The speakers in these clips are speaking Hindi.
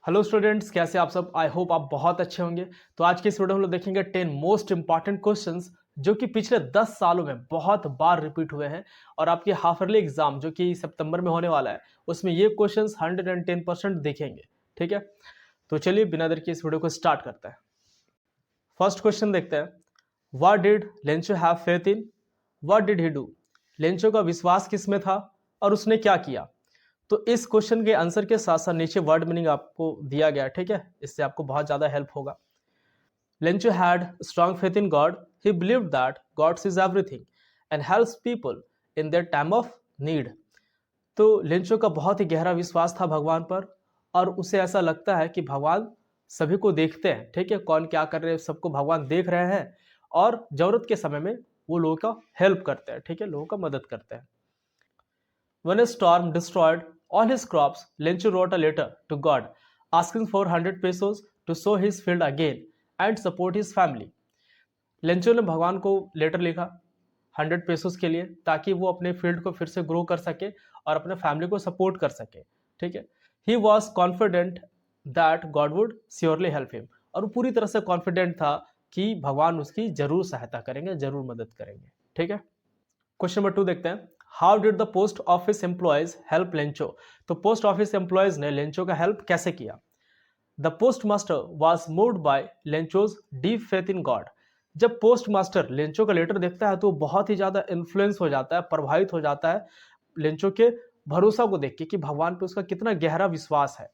हेलो स्टूडेंट्स, कैसे आप सब। आई होप आप बहुत अच्छे होंगे। तो आज की इस वीडियो में हम लोग देखेंगे 10 मोस्ट इंपॉर्टेंट क्वेश्चंस जो कि पिछले 10 सालों में बहुत बार रिपीट हुए हैं और आपके हाफ ईयरली एग्जाम जो कि सितंबर में होने वाला है उसमें ये क्वेश्चंस 110% देखेंगे। ठीक है, तो चलिए बिना देर के इस वीडियो को स्टार्ट करते हैं। फर्स्ट क्वेश्चन देखते हैं। What did Lencho have faith in? What did he do? Lencho का विश्वास किस में था और उसने क्या किया? तो इस क्वेश्चन के आंसर के साथ साथ नीचे वर्ड मीनिंग आपको दिया गया है। ठीक है, इससे आपको बहुत ज़्यादा हेल्प होगा। Lencho had strong faith in God. He believed that God sees everything and helps people in their time of need. तो लेंचो का बहुत ही गहरा विश्वास था भगवान पर और उसे ऐसा लगता है कि भगवान सभी को देखते हैं। ठीक है, कौन क्या कर रहे हैं सबको भगवान देख रहे हैं और जरूरत के समय में वो लोगों का हेल्प करते हैं। ठीक है, लोगों का मदद करते हैं। When a storm destroyed all his crops, Lenchu wrote a letter to God asking for 100 pesos to sow his field again and support his family. Lencho ने भगवान को लेटर लिखा 100 पेसोस के लिए ताकि वो अपने फील्ड को फिर से ग्रो कर सके और अपने फैमिली को सपोर्ट कर सके। ठीक है, he was confident that God would surely help him, और वो पूरी तरह से कॉन्फिडेंट था कि भगवान उसकी जरूर सहायता करेंगे, जरूर मदद करेंगे। ठीक है, क्वेश्चन नंबर 2 देखते हैं। How did the post office employees help Lencho? तो पोस्ट ऑफिस एम्प्लॉयज ने लेंचो का हेल्प कैसे किया? The post master was moved by Lencho's deep faith in God. जब पोस्ट मास्टर लेंचो का लेटर देखता है तो बहुत ही ज्यादा इन्फ्लुएंस हो जाता है, प्रभावित हो जाता है लेंचो के भरोसा को देख के कि भगवान पे उसका कितना गहरा विश्वास है।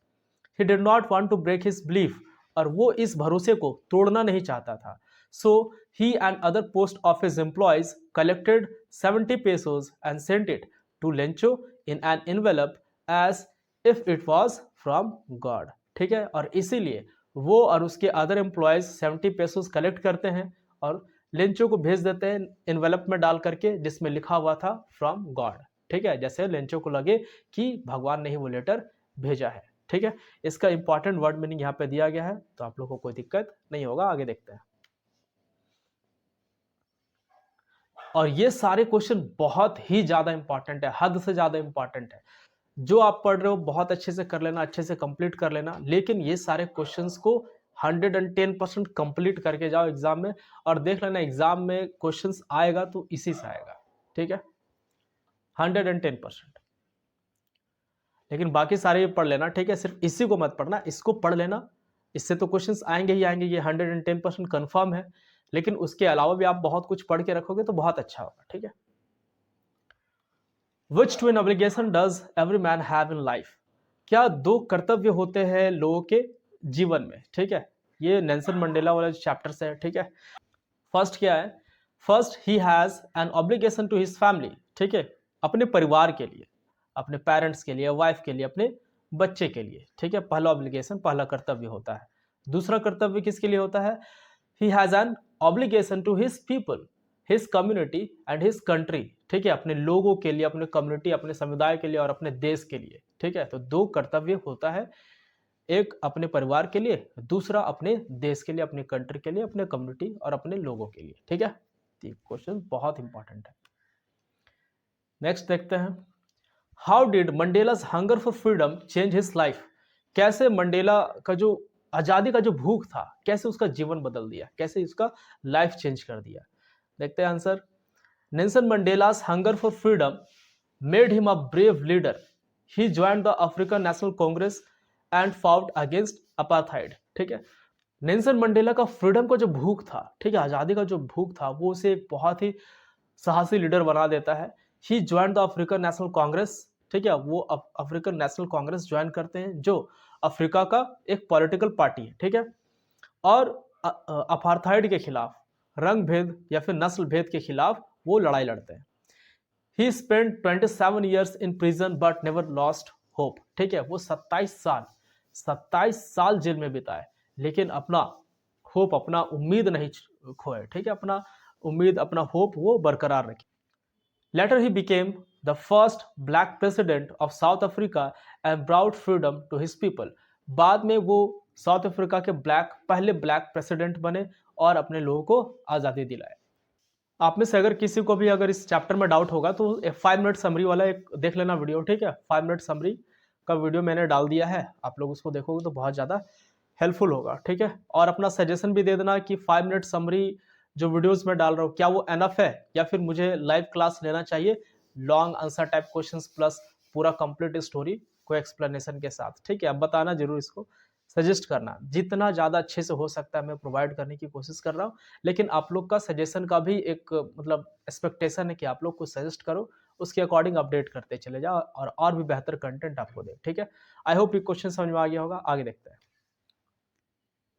He did not want to break his belief, और वो इस भरोसे को तोड़ना नहीं चाहता था। So he and other post office employees collected 70 pesos and sent it to Lencho in an envelope as if it was from God। ठीक है, और इसीलिए वो और उसके अदर एम्प्लॉयज 70 pesos कलेक्ट करते हैं और लेंचो को भेज देते हैं इन्वेलप में डाल करके जिसमें लिखा हुआ था फ्रॉम गॉड। ठीक है, जैसे लेंचो को लगे कि भगवान ने ही वो लेटर भेजा है। ठीक है, इसका इंपॉर्टेंट वर्ड मीनिंग यहाँ पे दिया गया है, तो आप लोगों को कोई दिक्कत नहीं होगा। आगे देखते हैं। और ये सारे क्वेश्चन बहुत ही ज्यादा इंपॉर्टेंट है, हद से ज्यादा इंपॉर्टेंट है। जो आप पढ़ रहे हो बहुत अच्छे से कर लेना, अच्छे से कंप्लीट कर लेना, लेकिन ये सारे क्वेश्चंस को 110% कंप्लीट करके जाओ एग्जाम में, और देख लेना एग्जाम में क्वेश्चंस आएगा तो इसी से आएगा। ठीक है, 110%। लेकिन बाकी सारे भी पढ़ लेना। ठीक है, सिर्फ इसी को मत पढ़ना, इसको पढ़ लेना, इससे तो क्वेश्चंस आएंगे ही आएंगे, ये 110% कंफर्म है। लेकिन उसके अलावा भी आप बहुत कुछ पढ़ के रखोगे तो बहुत अच्छा होगा। ठीक है, Which twin obligation does every man have in life? क्या दो कर्तव्य होते हैं लोगों के जीवन में? ठीक है, ये नेल्सन मंडेला वाला चैप्टर से है। ठीक है, फर्स्ट क्या है? First, he has an obligation to his family. ठीक है, अपने परिवार के लिए, अपने पेरेंट्स के लिए, वाइफ के लिए, अपने बच्चे के लिए। ठीक है, पहला ऑब्लिगेशन, पहला कर्तव्य होता है। दूसरा कर्तव्य किसके लिए होता है? He has an obligation to his people, his community and his country. ठीक है, अपने लोगों के लिए, अपने कम्युनिटी, अपने समुदाय के लिए और अपने देश के लिए। ठीक है, तो दो कर्तव्य होता है, एक अपने परिवार के लिए, दूसरा अपने देश के लिए, अपने कंट्री के लिए, अपने कम्युनिटी और अपने लोगों के लिए। ठीक है, तो क्वेश्चन बहुत इंपॉर्टेंट है। नेक्स्ट देखते हैं। How did Mandela's hunger for freedom change his life? कैसे मंडेला का जो आजादी का जो भूख था, कैसे उसका जीवन बदल दिया, कैसे उसका लाइफ चेंज कर दिया? देखते हैं answer. Nelson Mandela's hunger for freedom made him a brave leader. He joined the African National Congress and fought against apartheid। ठीक है, नेल्सन मंडेला का फ्रीडम का जो भूख था, ठीक है, आजादी का जो भूख था, वो उसे एक बहुत ही साहसी लीडर बना देता है। He join the African National Congress. ठीक है, वो अफ्रीकन नेशनल कांग्रेस ज्वाइन करते हैं जो अफ्रीका का एक पॉलिटिकल पार्टी है। ठीक है, और अपार्थाइड के खिलाफ, रंग भेद या फिर नस्ल भेद के खिलाफ वो लड़ाई लड़ते हैं। He spent 27 years in prison but never lost hope। ठीक है, वो 27 साल जेल में बिताए लेकिन अपना होप, अपना उम्मीद नहीं खोए। ठीक है, अपना उम्मीद, अपना होप वो बरकरार रखे। Later he became the first black president of South Africa and brought freedom to his people। बाद में वो साउथ अफ्रीका के पहले ब्लैक प्रेसिडेंट बने और अपने लोगों को आज़ादी दिलाए। आप में से अगर किसी को भी अगर इस चैप्टर में डाउट होगा तो 5 मिनट समरी वाला एक देख लेना वीडियो। ठीक है, 5 मिनट समरी का वीडियो मैंने डाल दिया है, आप लोग उसको देखोगे तो बहुत ज़्यादा हेल्पफुल होगा, ठीक है। और अपना सजेशन भी दे देना कि 5 मिनट समरी जो वीडियोस मैं डाल रहा हूँ क्या वो एनफ है या फिर मुझे लाइव क्लास लेना चाहिए, long answer type questions plus पूरा कंप्लीट स्टोरी को एक्सप्लेनेशन के साथ, ठीक है। अब बताना जरूर, इसको सजेस्ट करना, जितना ज़्यादा अच्छे से हो सकता है मैं प्रोवाइड करने की कोशिश कर रहा हूँ, लेकिन आप लोग का सजेशन का भी एक मतलब एक्सपेक्टेशन है कि आप लोग कुछ सजेस्ट करो, उसके अकॉर्डिंग अपडेट करते चले जाओ और भी बेहतर कंटेंट आपको दे, ठीक है। आई होप ये क्वेश्चन समझ में आ गया होगा। आगे देखते हैं,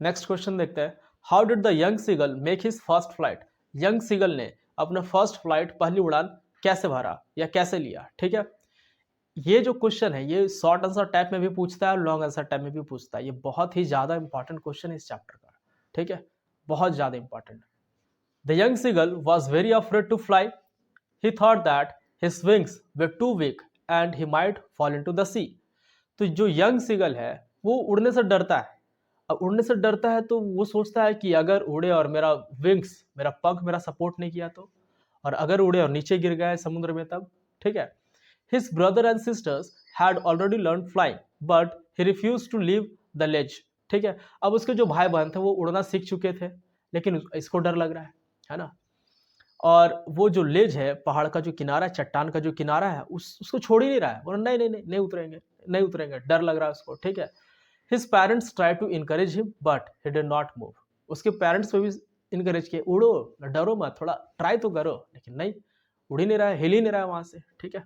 नेक्स्ट क्वेश्चन देखते हैं। How did the young seagull make his first flight? Young seagull ने अपना फर्स्ट फ्लाइट, पहली उड़ान कैसे भरा या कैसे लिया, ठीक है। ये जो क्वेश्चन है ये शॉर्ट आंसर टाइप में भी पूछता है और लॉन्ग आंसर टाइप में भी पूछता है। ये बहुत ही ज्यादा इंपॉर्टेंट क्वेश्चन है इस चैप्टर का, ठीक है, बहुत ज्यादा important. The young seagull was very afraid to fly. He thought that his wings were too weak and he might fall into the sea. तो जो यंग सीगल है वो उड़ने से डरता है। अब उड़ने से डरता है तो वो सोचता है कि अगर उड़े और मेरा विंग्स, मेरा पंख मेरा सपोर्ट नहीं किया तो, और अगर उड़े और नीचे गिर गए समुद्र में तब, ठीक है। His brother and sisters had already learned flying, but he refused to leave the ledge. ठीक है, अब उसके जो भाई बहन थे वो उड़ना सीख चुके थे, लेकिन इसको डर लग रहा है ना। और वो जो लेज है, पहाड़ का जो किनारा है, चट्टान का जो किनारा है, उसको छोड़ ही नहीं रहा है। बोला नहीं नहीं नहीं नहीं उतरेंगे, नहीं उतरेंगे, डर लग रहा है उसको, ठीक है। His parents tried to encourage him, but he did not move. उसके पेरेंट्स को भी इनकरेज किए, उड़ो, डरो मत, थोड़ा ट्राई तो करो, लेकिन नहीं, उड़ ही नहीं रहा है, हिल ही नहीं रहा है वहां से, ठीक है।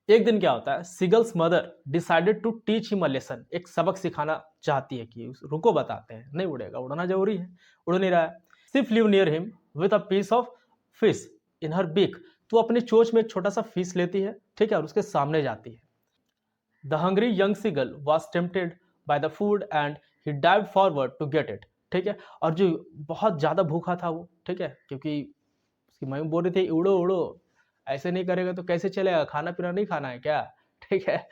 एक दिन क्या होता है, seagull's mother decided to teach him a lesson. एक सबक सिखाना चाहती है कि रुको, बताते हैं, नहीं उड़ेगा, उड़ना जरूरी है, उड़ नहीं रहा है। She flew near him with a piece of fish in her beak. तो अपने चोंच में एक छोटा सा फिश लेती है, ठीक है, और उसके सामने जाती है। The hungry young seagull was tempted by the food and he dived forward to get it, ठीक है। और जो बहुत ज्यादा भूखा था वो, ठीक है, क्योंकि उसकी मम्मी बोल रही थी उड़ो उड़ो, ऐसे नहीं करेगा तो कैसे चलेगा, खाना पीना नहीं खाना है क्या, ठीक है।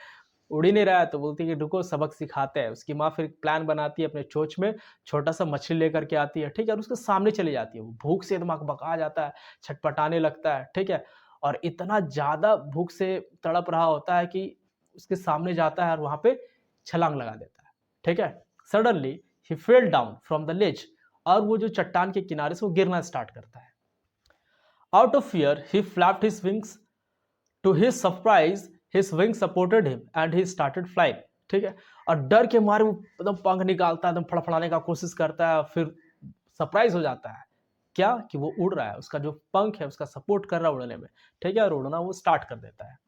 उड़ ही नहीं रहा है तो बोलती है कि रुको सबक सिखाते हैं। उसकी माँ फिर प्लान बनाती है, अपने चोंच में छोटा सा मछली लेकर के आती है, ठीक है, और उसके सामने चली जाती है। वो भूख से एकदम बका जाता है, छटपटाने लगता है, ठीक है, और इतना ज्यादा भूख से तड़प रहा होता है कि उसके सामने जाता है और वहां पे छलांग लगा देता है, ठीक है। Suddenly he fell down from the ledge, और वो जो चट्टान के किनारे से वो गिरना स्टार्ट करता है। Out of fear he flapped his wings, to his surprise his wing supported him and he started flying, ठीक है। और डर के मारे वो एकदम पंख निकालता है, एकदम फड़फड़ाने का कोशिश करता है, फिर सरप्राइज हो जाता है क्या कि वो उड़ रहा है, उसका जो पंख है उसका सपोर्ट कर रहा है उड़ने में, ठीक है, और उड़ना वो स्टार्ट कर देता है।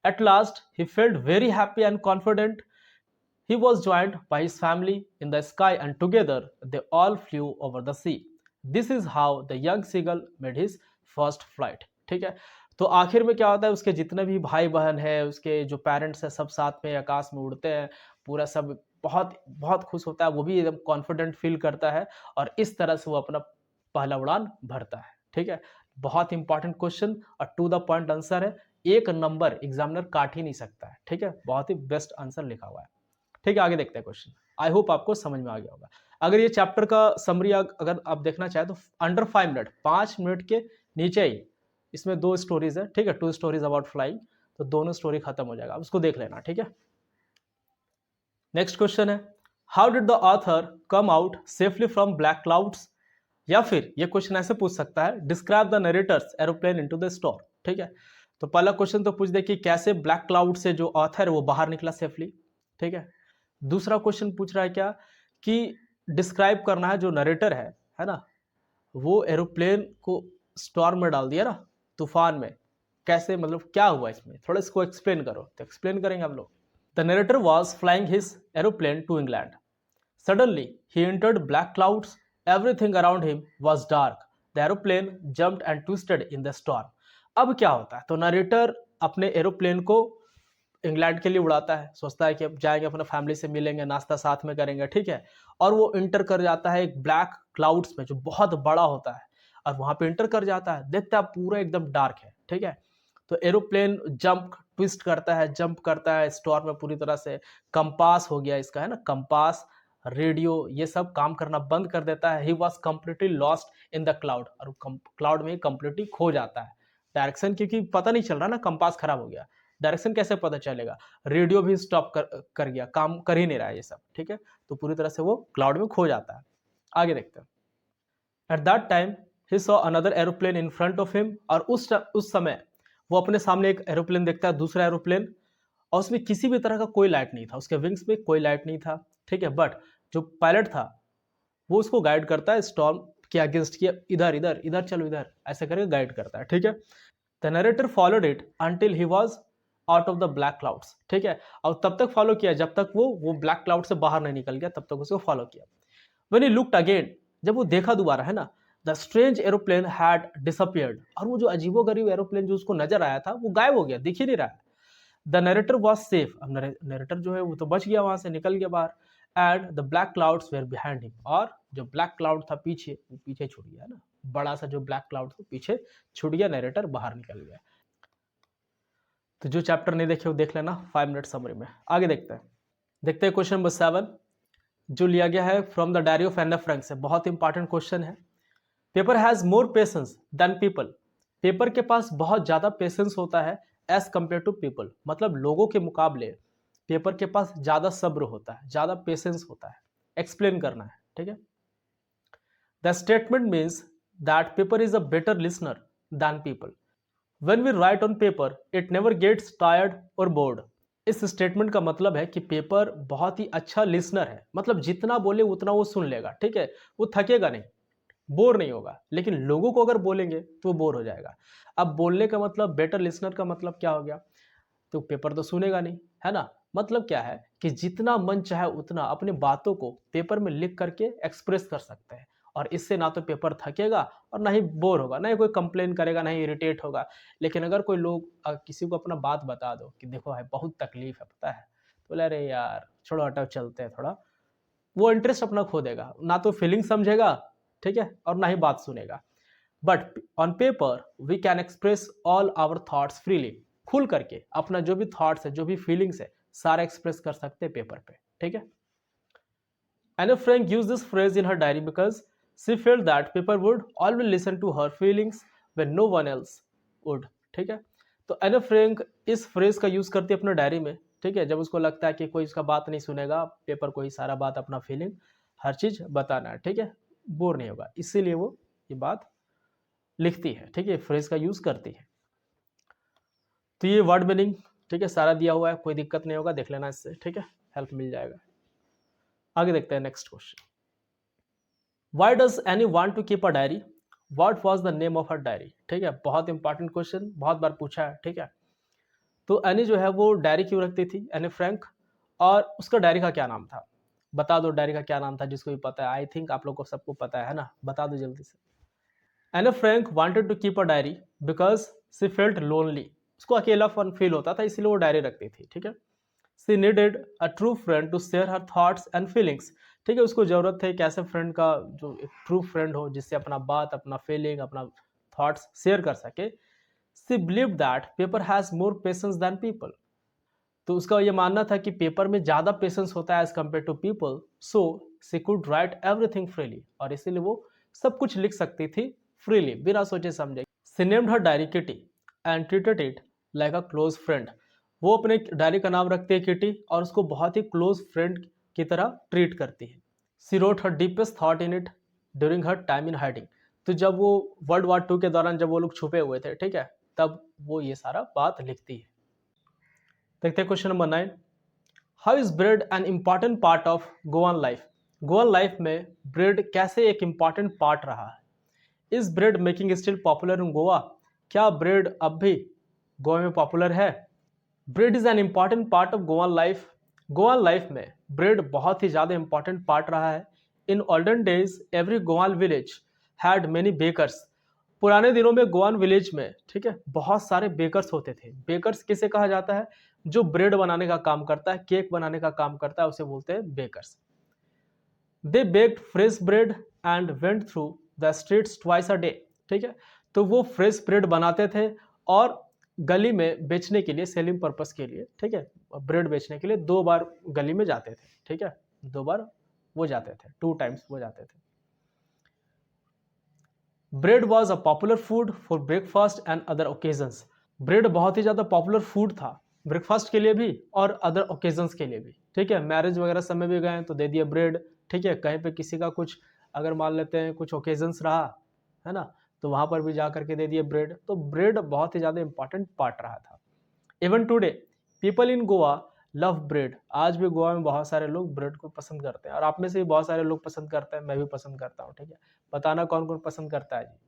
At last he felt very happy and confident. He was joined by his family in the sky and together they all flew over the sea. This is how the young seagull made his first flight. ठीक है, तो आखिर में क्या होता है, उसके जितने भी भाई बहन है, उसके जो पेरेंट्स है, सब साथ में आकाश में उड़ते हैं, पूरा सब बहुत बहुत खुश होता है, वो भी एकदम कॉन्फिडेंट फील करता है और इस तरह से वो अपना पहला उड़ान भरता है, ठीक है। बहुत इंपॉर्टेंट क्वेश्चन और टू द पॉइंट आंसर है, एक नंबर एग्जामिनर काट ही नहीं सकता है, ठीक है, बहुत ही बेस्ट आंसर लिखा हुआ है, ठीक है। आगे देखते हैं क्वेश्चन, आई होप आपको समझ में आ गया होगा। अगर ये चैप्टर का समरी अगर आप देखना चाहें तो अंडर 5 मिनट, 5 मिनट के नीचे ही इसमें 2 स्टोरीज है, ठीक है, 2 स्टोरीज अबाउट फ्लाइंग, तो दोनों स्टोरी खत्म हो जाएगा, उसको देख लेना, ठीक है। नेक्स्ट क्वेश्चन है, how did the author come out safely from black clouds? या फिर ये क्वेश्चन ऐसे पूछ सकता है, describe the narrator's aeroplane into the storm, ठीक है। तो पहला क्वेश्चन तो पूछ दे कि कैसे ब्लैक क्लाउड से जो ऑथर है वो बाहर निकला सेफली, ठीक है। दूसरा क्वेश्चन पूछ रहा है क्या कि डिस्क्राइब करना है जो नरेटर है ना, वो एरोप्लेन को स्टॉर्म में डाल दिया ना, तूफान में, कैसे, मतलब क्या हुआ इसमें, थोड़ा इसको एक्सप्लेन करो। तो एक्सप्लेन करेंगे हम लोग। The narrator was flying his aeroplane to England, suddenly he entered black clouds, everything around him was dark, the aeroplane jumped and twisted in the storm. अब क्या होता है, तो नरेटर अपने एरोप्लेन को इंग्लैंड के लिए उड़ाता है, सोचता है कि अब जाएंगे अपने फैमिली से मिलेंगे, नाश्ता साथ में करेंगे, ठीक है। और वो इंटर कर जाता है एक ब्लैक क्लाउड्स में जो बहुत बड़ा होता है, और वहां पे इंटर कर जाता है, देखता है पूरा एकदम डार्क है, ठीक है। तो एरोप्लेन जंप ट्विस्ट करता है, जंप करता है स्टॉर्म में पूरी तरह से, कंपास हो गया इसका, है ना, कंपास, रेडियो, ये सब काम करना बंद कर देता है। He was completely lost in the cloud, और क्लाउड में कंप्लीटली खो जाता है डायरेक्शन, क्योंकि पता नहीं चल रहा ना, कंपास खराब हो गया, डायरेक्शन कैसे पता चलेगा? रेडियो भी स्टॉप कर गया, काम कर ही नहीं रहा है ये सब, ठीक है? तो पूरी तरह से वो क्लाउड में खो जाता है। आगे देखते हैं। At that time he saw another aeroplane in front of him, और उस समय वो अपने सामने एक एरोप्लेन देखता है, दूसरा एरोप्लेन, और उसमें किसी भी तरह का कोई लाइट नहीं था, उसके विंग्स में कोई लाइट नहीं था, ठीक है? बट जो पायलट था वो उसको गाइड करता है स्टॉर्म के अगेंस्ट, कि इधर इधर इधर चलो, इधर, ऐसे करके गाइड करता है, ठीक है? The narrator followed it until he was out of the black clouds, ठीक है? और तब तक फॉलो किया जब तक वो ब्लैक क्लाउड से बाहर नहीं निकल गया, तब तक उसको फॉलो किया। व्हेन ही लुक्ड अगेन, जब वो देखा दोबारा, है ना, the strange aeroplane had disappeared, और वो जो अजीबोगरीब एरोप्लेन जो उसको नजर आया था वो गायब हो गया, दिख ही नहीं रहा है। द नरेटर वॉज सेफ, अब नरेटर जो है वो तो बच गया, वहां से निकल गया बाहर। And the black clouds were behind him, और जो ब्लैक क्लाउड था पीछे, वो पीछे छूट गया ना, बड़ा सा जो ब्लैक क्लाउड था पीछे छूट गया, नरेटर बाहर निकल गया। तो जो चैप्टर नहीं देखे वो देख लेना 5 मिनट समरी में। आगे देखते हैं क्वेश्चन नंबर 7 जो लिया गया है from the diary of Anne Frank से। बहुत इंपॉर्टेंट क्वेश्चन है। Paper has more patience than people, paper के पास बहुत ज्यादा पेशेंस होता है एज कंपेयर टू पीपल, मतलब लोगों के मुकाबले पेपर के पास ज्यादा सब्र होता है, ज्यादा पेशेंस होता है। एक्सप्लेन करना है, ठीक है? The statement means that paper is a better listener than people. When we write on paper it never gets tired और बोर्ड। इस स्टेटमेंट का मतलब है कि पेपर बहुत ही अच्छा लिसनर है, मतलब जितना बोले उतना वो सुन लेगा, ठीक है? वो थकेगा नहीं, बोर नहीं होगा। लेकिन लोगों को अगर बोलेंगे तो वो बोर हो जाएगा। अब बोलने का मतलब, बेटर लिसनर का मतलब क्या हो गया? तो पेपर तो सुनेगा नहीं, है ना? मतलब क्या है कि जितना मन चाहे उतना अपने बातों को पेपर में लिख करके एक्सप्रेस कर सकते हैं, और इससे ना तो पेपर थकेगा और ना ही बोर होगा, ना ही कोई कंप्लेन करेगा, ना ही इरिटेट होगा। लेकिन अगर कोई लोग किसी को अपना बात बता दो कि देखो है बहुत तकलीफ है, पता है, तो बोले अरे यार छोड़ो हटाओ चलते हैं थोड़ा, वो इंटरेस्ट अपना खो देगा, ना तो फीलिंग समझेगा, ठीक है, और ना ही बात सुनेगा। But on paper we can express all our thoughts freely, खुल करके अपना जो भी थॉट्स है, जो भी फीलिंग्स है, सारा एक्सप्रेस कर सकते हैं पेपर पे, ठीक है? Anne Frank used this phrase in her diary because she felt that paper would always listen to her feelings when no one else would, ठीक है? तो एने फ्रैंक इस फ्रेज का यूज करती है अपने डायरी में, ठीक है? जब उसको लगता है कि कोई उसका बात नहीं सुनेगा, पेपर को ही सारा बात, अपना फीलिंग, हर चीज बताना है, ठीक है? बोर नहीं होगा, इसीलिए वो ये बात लिखती है, ठीक है? फ्रेज का यूज करती है। तो ये वर्ड मीनिंग, ठीक है, सारा दिया हुआ है, कोई दिक्कत नहीं होगा, देख लेना इससे, ठीक है? हेल्प मिल जाएगा। आगे देखते हैं next question. Why does Anne want to keep a diary, what was the name of her diary, ठीक है? बहुत इंपॉर्टेंट क्वेश्चन, बहुत बार पूछा है, ठीक है? तो एनी जो है वो डायरी क्यों रखती थी, एनी फ्रैंक, और उसका डायरी का क्या नाम था? बता दो डायरी का क्या नाम था, जिसको भी पता है। आई थिंक आप लोग को सबको पता है ना? बता दो जल्दी से। Anne Frank wanted to keep a diary because she felt lonely, उसको अकेलापन फील होता था, इसलिए वो डायरी रखती थी, ठीक है? She needed a true friend to share her thoughts and feelings, ठीक है? उसको जरूरत है एक ऐसे फ्रेंड का जो एक ट्रू फ्रेंड हो, जिससे अपना बात, अपना फीलिंग, अपना थॉट्स शेयर कर सके। She believe that paper has more patience than people, तो उसका ये मानना था कि पेपर में ज्यादा पेशेंस होता है as compare to people, so she could write everything freely, और इसीलिए वो सब कुछ लिख सकती थी फ्रीली, बिना सोचे समझे। She named her diary kitty and treated it like a close friend, वो अपने डायरी का नाम रखती है किटी, और उसको बहुत ही क्लोज फ्रेंड की तरह ट्रीट करती है। She wrote her deepest thought in it during her time in hiding, तो जब वो वर्ल्ड वॉर 2 के दौरान जब वो लोग छुपे हुए थे, ठीक है, तब वो ये सारा बात लिखती है। देखते हैं question number 9। How is bread an important part of Goan life, Goan life में ब्रेड कैसे एक इम्पॉर्टेंट पार्ट रहा है? Is bread making still popular in Goa, क्या ब्रेड अब भी गोवा में पॉपुलर है? Bread is an important part of Goan life, Goan life में ब्रेड बहुत ही ज़्यादा इंपॉर्टेंट पार्ट रहा है। In olden days every Goan village had many bakers, पुराने दिनों में गोवन विलेज में, ठीक है, बहुत सारे बेकर्स होते थे। बेकर्स किसे कहा जाता है? जो ब्रेड बनाने का काम करता है, केक बनाने का काम करता है, उसे बोलते हैं bakers. They baked fresh bread and went through the streets twice a day, ठीक है, तो वो फ्रेश ब्रेड बनाते थे और गली में बेचने के लिए, सेलिंग पर्पस के लिए, ठीक है, ब्रेड बेचने के लिए 2 बार गली में जाते थे, ठीक है, 2 बार वो जाते थे, 2 टाइम्स वो जाते थे। Bread was a popular food for breakfast and other occasions, bread बहुत ही ज़्यादा पॉपुलर फूड था ब्रेकफास्ट के लिए भी और अदर ओकेजन्स के लिए भी, ठीक है। मैरिज वगैरह समय भी गए तो दे दिए ब्रेड, ठीक है। कहीं पे किसी का कुछ अगर मान लेते हैं कुछ ओकेजन्स रहा, है ना, तो वहाँ पर भी जा करके दे दिए ब्रेड। तो ब्रेड बहुत ही ज़्यादा इंपॉर्टेंट पार्ट रहा था। Even today people in Goa love bread. आज भी गोवा में बहुत सारे लोग ब्रेड को पसंद करते हैं और आप में से भी बहुत सारे लोग पसंद करते हैं, मैं भी पसंद करता हूँ, ठीक है। बताना कौन कौन पसंद करता है जी।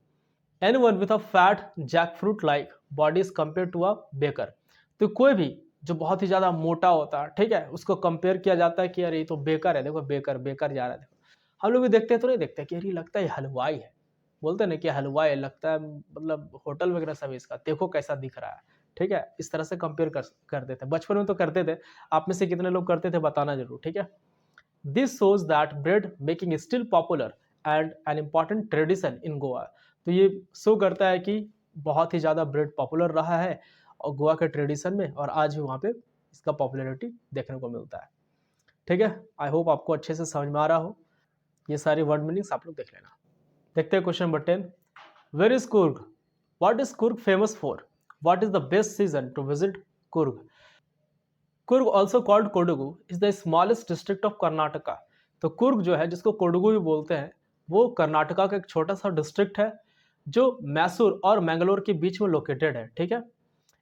Anyone with a fat jackfruit like body is compare to a baker. तो कोई भी जो बहुत ही ज़्यादा मोटा होता है, ठीक है, उसको कंपेयर किया जाता है कि अरे ये तो बेकर है, देखो बेकर बेकर जा रहा है। देखो हम लोग भी देखते हैं तो नहीं देखते कि अरे लगता है ये हलवाई है, बोलते हैं ना कि हलवाई लगता है, मतलब होटल वगैरह सब इसका, देखो कैसा दिख रहा है, ठीक है। इस तरह से कंपेयर कर देते हैं, बचपन में तो करते थे। आप में से कितने लोग करते थे बताना जरूर, ठीक है। This shows that bread making is still popular and an important tradition in Goa. तो ये शो करता है कि बहुत ही ज़्यादा ब्रेड पॉपुलर रहा है और गोवा के ट्रेडिशन में, और आज भी वहाँ पे इसका पॉपुलैरिटी देखने को मिलता है, ठीक है। आई होप आपको अच्छे से समझ में आ रहा हो। ये सारी वर्ड मीनिंग्स आप लोग देख लेना। देखते हैं question number 10। Where is Coorg? What is Coorg famous for? What is the best season to visit Coorg? Coorg also called Kodagu is the smallest district of Karnataka. तो कुर्ग जो है, जिसको कोडगु भी बोलते हैं, वो कर्नाटका का एक छोटा सा डिस्ट्रिक्ट है जो मैसूर और मैंगलोर के बीच में लोकेटेड है, ठीक है।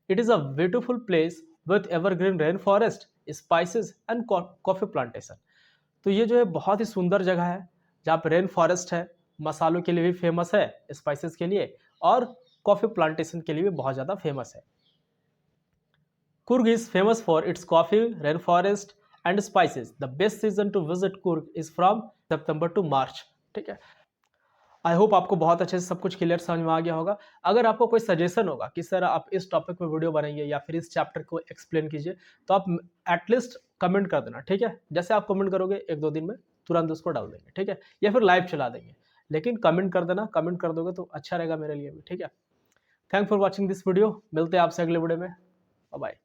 It is a beautiful place with evergreen rain forest, spices and coffee plantation. तो ये जो है बहुत ही सुंदर जगह है जहाँ पे रेन फॉरेस्ट है, मसालों के लिए भी फेमस है, स्पाइसेस के लिए, और कॉफी प्लांटेशन के लिए भी बहुत ज़्यादा फेमस है। Coorg is famous for its coffee, rainforest and spices. The best season to visit Coorg is from September to March. ठीक है। आई होप आपको बहुत अच्छे से सब कुछ क्लियर समझ में आ गया होगा। अगर आपको कोई सजेशन होगा कि सर आप इस टॉपिक पे वीडियो बनाइए या फिर इस चैप्टर को एक्सप्लेन कीजिए, तो आप एटलीस्ट कमेंट कर देना, ठीक है। जैसे आप कमेंट करोगे 1-2 दिन में तुरंत उसको डाल देंगे, ठीक है, या फिर लाइव चला देंगे। लेकिन कमेंट कर देना, कमेंट कर दोगे तो अच्छा रहेगा मेरे लिए भी, ठीक है। Thank for watching this video. मिलते हैं आपसे अगले वीडियो में। बाय।